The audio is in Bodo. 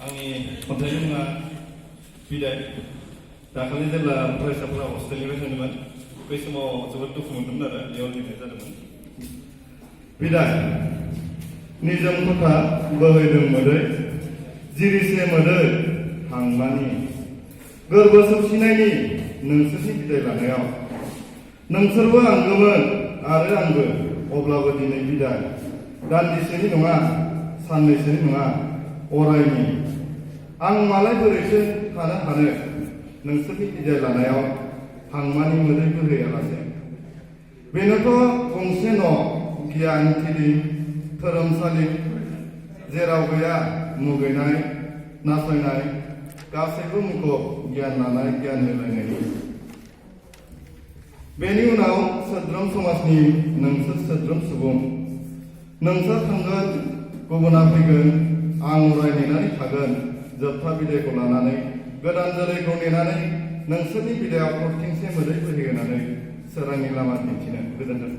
आंनि खन्थाइनि मुङा बिदाय। दाखालि जेब्ला फरायसाफोरा हस्टेलनिफ्राय थांदोंमोन बै समाव जोबोद दुखु मोनदोंमोन आरो बेयाव लिरनाय जादोंमोन। बिदाय। निजोम खथा बोहैदों मोदै, जिरिसे मोदै हांमानि, गोरबो सौसिनायनि नोंसोरनि बिदाय लानायाव। नोंसोरबो आंगोमोन आरो आंबो, अब्लाबो दिनै बिदाय। दान्दिसेनि नङा, साननैसोनि नङा, अरायनि। आं मालाय बोरैसो थानो हानो नोंसोरनि बिदाय लानायाव हांमानि मोदै बोहैयालासे। बेनोथ' गंसे न', गियानथिलि, धोरोमसालि, जेराव गैया मुगैनाय, नासयनाय, गासैबो मुखुब गियान लानाय, गियान होलायनायनि। बेनि उनाव सोद्रोम समाजनि नोंसोर सोद्रोम सुबुं। नोंसोर थांगोन, गुबुना फैगोन, आं अराय नेनानै थागोन जोबथा बिदायखौ लानानै, गोदान जोलैखौ नेनानै, नोंसोरनि बिदायाव थरथिंसे मोदै बोहैहोनानै सोरांनि लामा दिन्थिनो। गोजोन्थों।